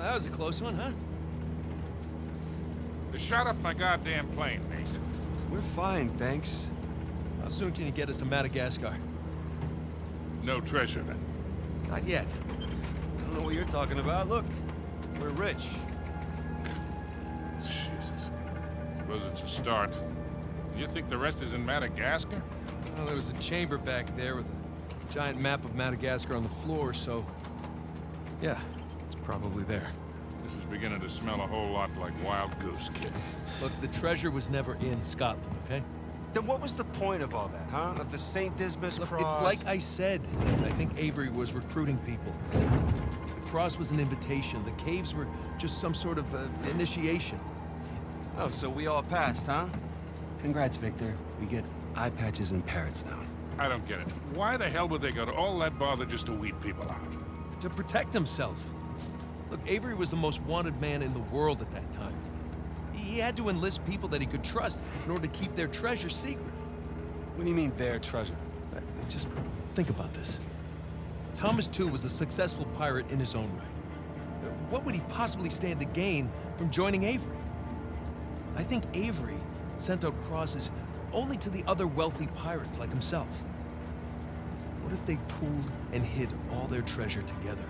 Well, that was a close one, huh? They shot up my goddamn plane, Nate. We're fine, thanks. How soon can you get us to Madagascar? No treasure, then. Not yet. I don't know what you're talking about. Look, we're rich. Jesus. Suppose it's a start. You think the rest is in Madagascar? Well, there was a chamber back there with a giant map of Madagascar on the floor, so... yeah, it's probably there. This is beginning to smell a whole lot like Wild Goose, kid. Look, the treasure was never in Scotland, okay? Then what was the point of all that, huh? Of the St. Dismas Look, cross? it's like I said. I think Avery was recruiting people. The cross was an invitation. The caves were just some sort of initiation. Oh, so we all passed, huh? Congrats, Victor. We get eye patches and parrots now. I don't get it. Why the hell would they go to all that bother just to weed people out? To protect himself. Look, Avery was the most wanted man in the world at that time. He had to enlist people that he could trust in order to keep their treasure secret. What do you mean, their treasure? Just think about this. Thomas, too, was a successful pirate in his own right. What would he possibly stand to gain from joining Avery? I think Avery sent out crosses only to the other wealthy pirates like himself. What if they pooled and hid all their treasure together?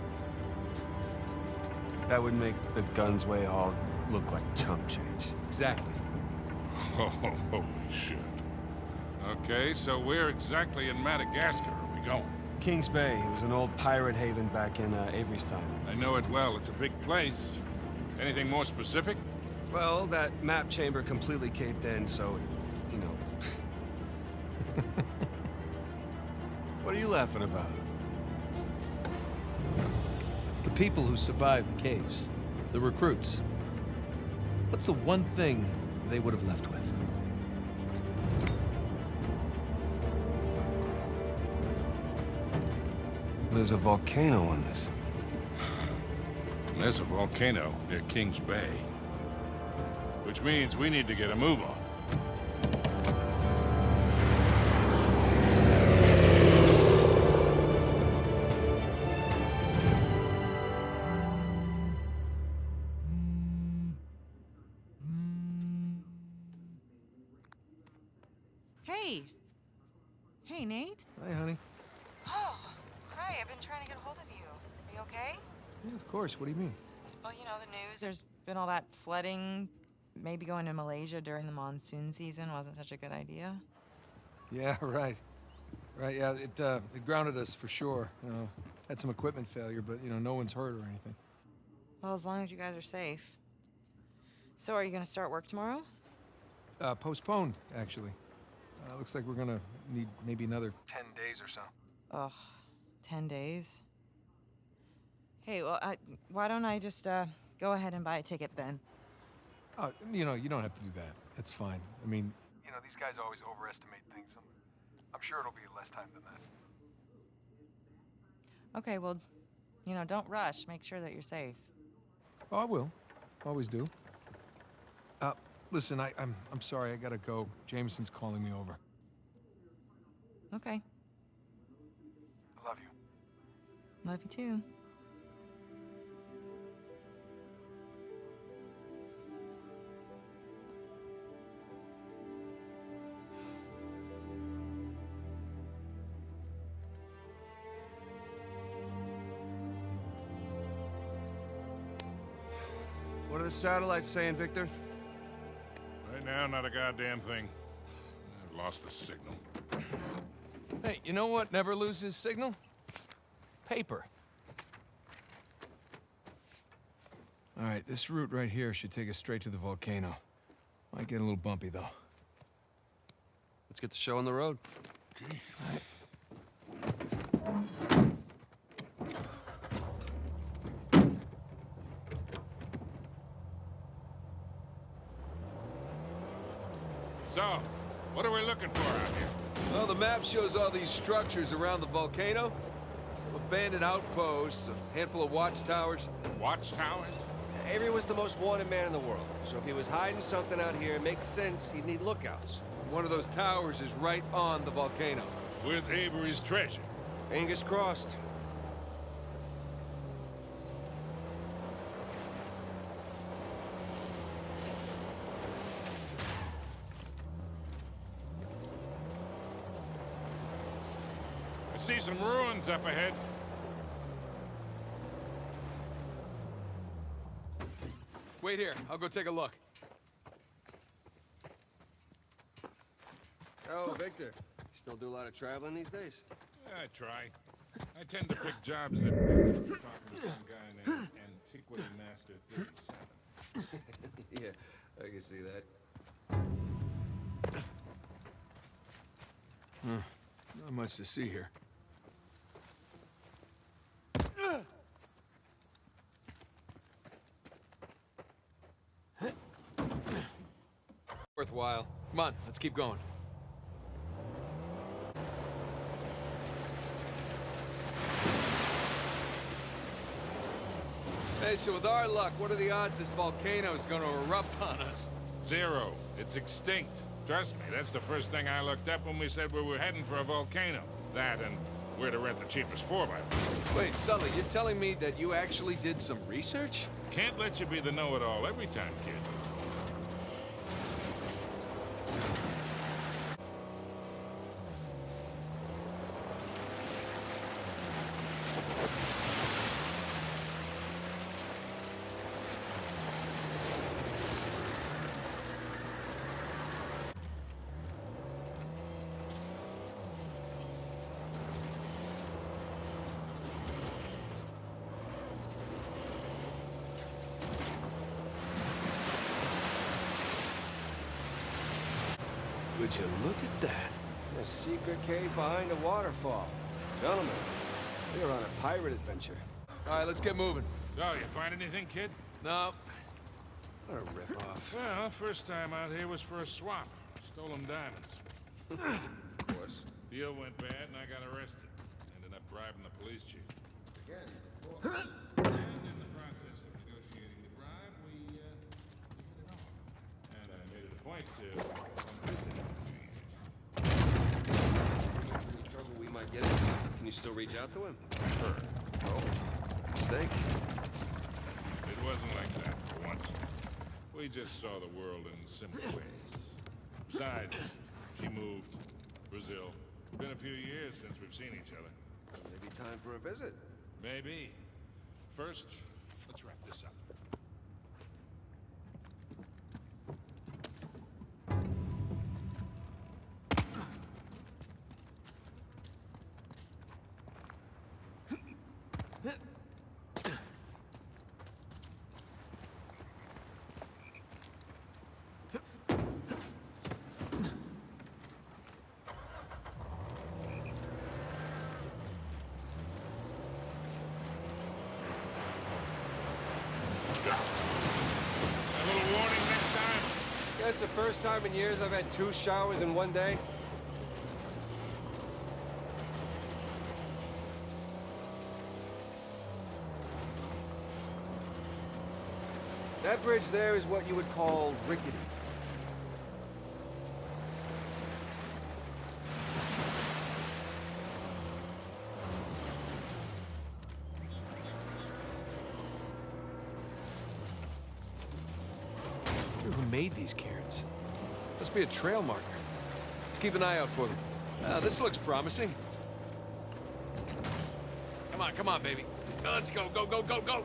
That would make the Gunsway all look like chump change. Exactly. Oh, holy shit. Okay, so where exactly in Madagascar are we going? Kings Bay. It was an old pirate haven back in Avery's time. I know it well. It's a big place. Anything more specific? Well, that map chamber completely caved in, so, you know. What are you laughing about? The people who survived the caves. The recruits. What's the one thing they would have left with? There's a volcano on this. There's a volcano near Kings Bay. Which means we need to get a move on. Hey. Hey, Nate. Hi, honey. Oh, hi. I've been trying to get a hold of you. Are you okay? Yeah, of course. What do you mean? Well, you know, the news. There's been all that flooding. Maybe going to Malaysia during the monsoon season wasn't such a good idea. Yeah, right. Right, yeah, it grounded us for sure. You know, had some equipment failure, but, you know, no one's hurt or anything. Well, as long as you guys are safe. So are you going to start work tomorrow? Postponed, actually. Looks like we're gonna need maybe another 10 days or so. Ugh, 10 days? Hey, well, why don't I just, go ahead and buy a ticket then? Oh, you know, you don't have to do that. It's fine. I mean, you know, these guys always overestimate things. I'm sure it'll be less time than that. Okay, well, you know, don't rush. Make sure that you're safe. Oh, I will. Always do. Listen, I'm sorry. I gotta go. Jameson's calling me over. Okay. I love you. Love you too. What are the satellites saying, Victor? Right now, not a goddamn thing. I've lost the signal. Hey, you know what never loses signal? Paper. All right, this route right here should take us straight to the volcano. Might get a little bumpy, though. Let's get the show on the road. Okay. All right. So, what are we looking for out here? Well, the map shows all these structures around the volcano. Some abandoned outposts, a handful of watchtowers. Watchtowers? Avery was the most wanted man in the world, so if he was hiding something out here, it makes sense he'd need lookouts. One of those towers is right on the volcano. With Avery's treasure. Fingers crossed. see some ruins up ahead. Wait here. I'll go take a look. Oh, Victor. Still do a lot of traveling these days? I try. I tend to pick jobs that... talking to some guy named Antiquity Master 37. Yeah, I can see that. Not much to see here. Worthwhile. Come on, let's keep going. Hey, so with our luck, what are the odds this volcano is gonna erupt on us? 0. It's extinct. Trust me, that's the first thing I looked up when we said we were heading for a volcano. That and where to rent the cheapest 4x4. Wait, Sully, you're telling me that you actually did some research? Can't let you be the know-it-all every time, kid. Would you look at that? A secret cave behind a waterfall. Gentlemen, we are on a pirate adventure. All right, let's get moving. Oh, you find anything, kid? No. What a ripoff. Well, first time out here was for a swap. Stolen diamonds. Of course. Deal went bad and I got arrested. Ended up bribing the police chief. Again, of course. And in the process of negotiating the bribe, we hit it off. And I made it a point to come visit him. Any trouble we might get in? Can you still reach out to him? Sure. Oh, mistake. It wasn't like that for once. We just saw the world in simple ways. Besides, she moved. Brazil. Been a few years since we've seen each other. Maybe time for a visit. Maybe. First, let's wrap this up. A little warning next time. Guess the first time in years I've had 2 showers in one day. That bridge there is what you would call rickety. Who made these cairns? Must be a trail marker. Let's keep an eye out for them. This looks promising. Come on, baby. Let's go, go, go, go, go!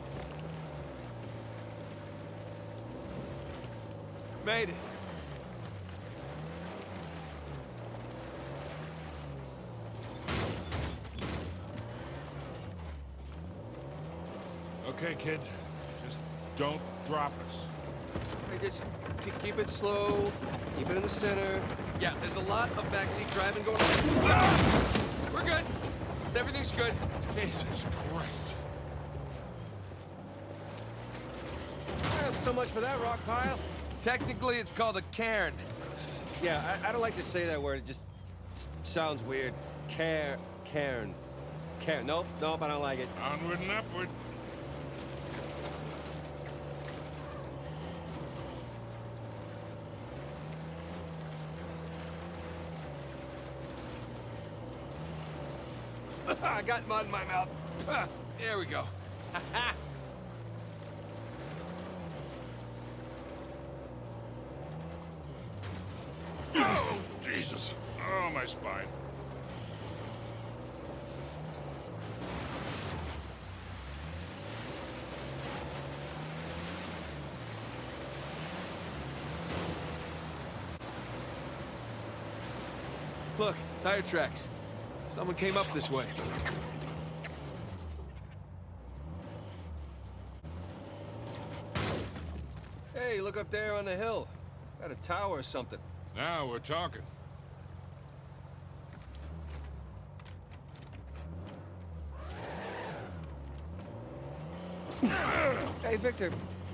Made it. Okay, kid. Just don't drop us. Hey, just keep it slow. Keep it in the center. Yeah, there's a lot of backseat driving going on. Ah! We're good. Everything's good. Jesus Christ. Well, so much for that rock pile. Technically, it's called a cairn. Yeah, I don't like to say that word. It just sounds weird. Cairn. Cairn. Nope, I don't like it. Onward and upward. I got mud in my mouth. There we go. Oh, Jesus. Oh, my spine. Look, tire tracks. Someone came up this way. Hey, look up there on the hill. Got a tower or something. Now we're talking. Hey, Victor,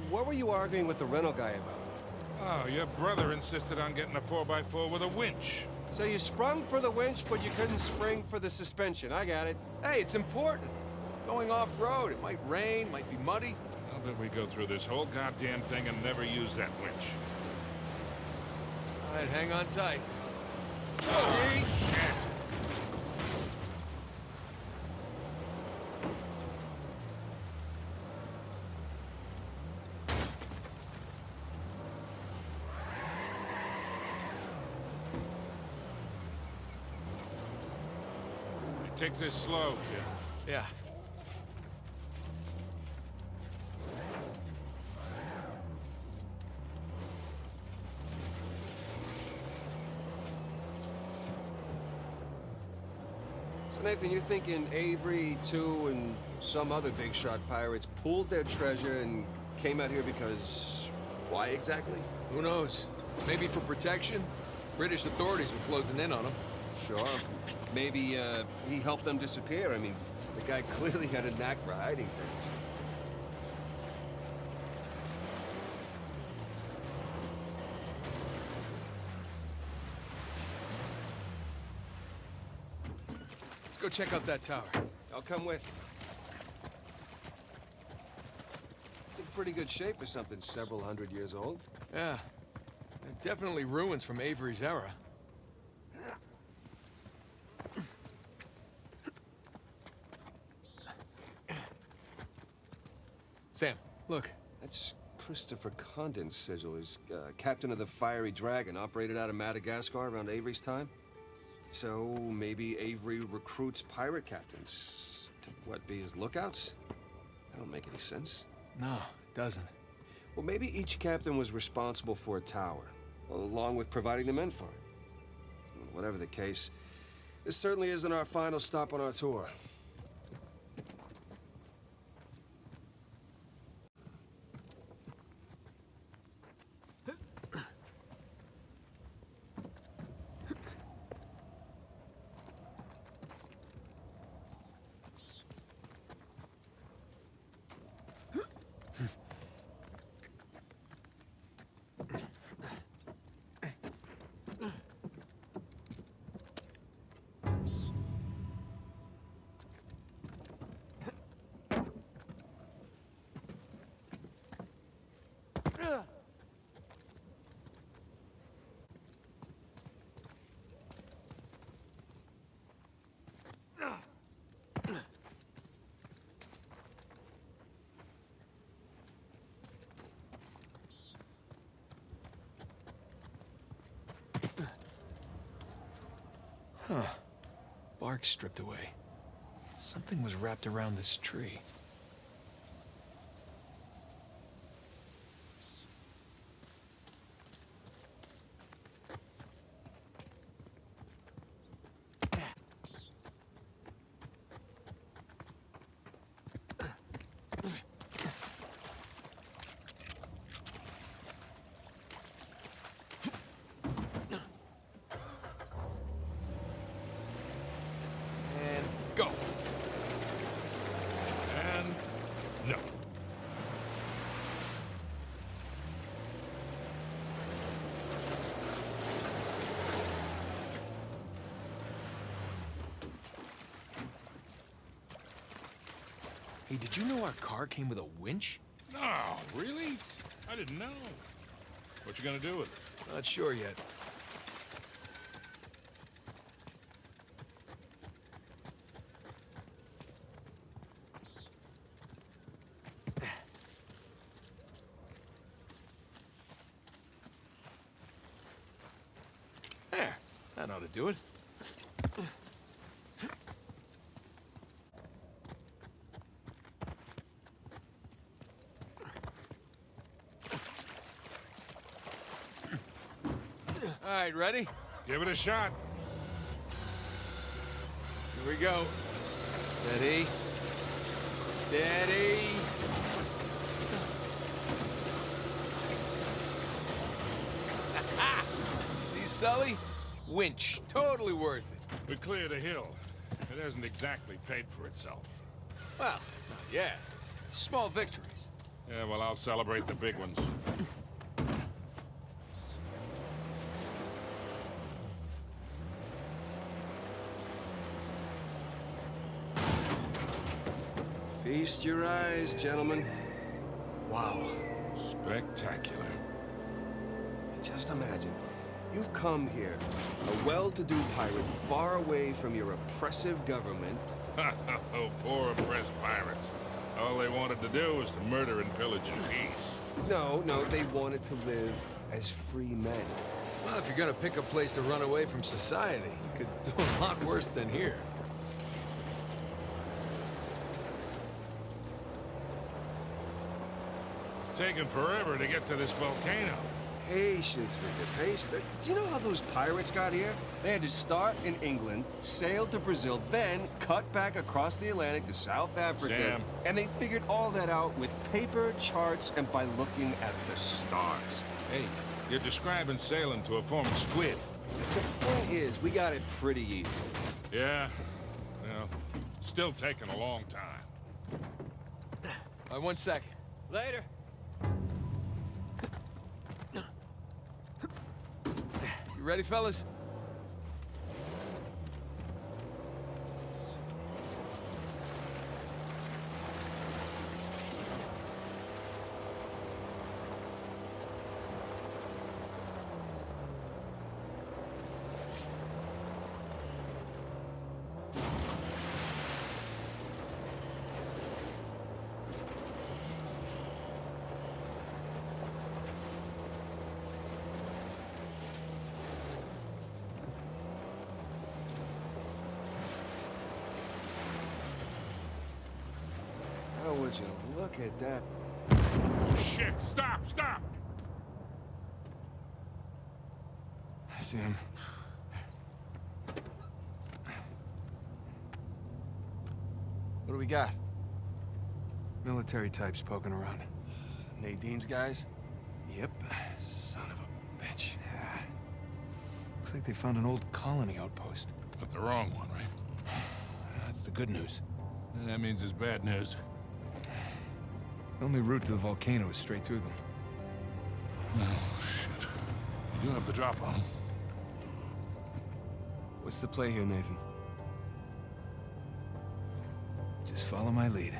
what were you arguing with the rental guy about? Oh, your brother insisted on getting a 4x4 with a winch. So you sprung for the winch, but you couldn't spring for the suspension. I got it. Hey, it's important. Going off-road, it might rain, might be muddy. How did we go through this whole goddamn thing and never use that winch? All right, hang on tight. Oh, shit! Take this slow, kid. Yeah. So Nathan, you're thinking Avery, too, and some other big shot pirates pulled their treasure and came out here because... why exactly? Who knows? Maybe for protection? British authorities were closing in on them. Sure. Maybe, he helped them disappear. I mean, the guy clearly had a knack for hiding things. Let's go check out that tower. I'll come with. It's in pretty good shape for something several hundred years old. Yeah. Definitely ruins from Avery's era. Sam, look. That's Christopher Condon's sigil. He's captain of the Fiery Dragon, operated out of Madagascar around Avery's time. So maybe Avery recruits pirate captains to, what, be his lookouts? That don't make any sense. No, it doesn't. Well, maybe each captain was responsible for a tower, along with providing the men for it. Whatever the case, this certainly isn't our final stop on our tour. Huh. Bark stripped away. Something was wrapped around this tree. Go. And no. Hey, did you know our car came with a winch? No, really? I didn't know. What you gonna do with it? Not sure yet. There, that ought to do it. All right, ready? Give it a shot. Here we go. Steady. Steady. See, Sully? Winch. Totally worth it. We cleared a hill. It hasn't exactly paid for itself. Well, not yet. Small victories. Yeah, well, I'll celebrate the big ones. Feast your eyes, gentlemen. Wow. Spectacular. Just imagine. You've come here, a well-to-do pirate far away from your oppressive government. Oh, poor oppressed pirates. All they wanted to do was to murder and pillage in peace. No, they wanted to live as free men. Well, if you're gonna pick a place to run away from society, you could do a lot worse than here. It's taken forever to get to this volcano. Patience, Victor, patience. Do you know how those pirates got here? They had to start in England, sail to Brazil, then cut back across the Atlantic to South Africa. Sam. And they figured all that out with paper, charts, and by looking at the stars. Hey, you're describing sailing to a form of squid. The point is, we got it pretty easy. Yeah, well, still taking a long time. 1 second. Later. You ready, fellas? How would you look at that? Oh, shit! Stop! Stop! I see him. What do we got? Military types poking around. Nadine's guys? Yep. Son of a bitch. Yeah. Looks like they found an old colony outpost. But the wrong one, right? That's the good news. And that means it's bad news. The only route to the volcano is straight through them. Oh, shit. You do have the drop on them. What's the play here, Nathan? Just follow my lead.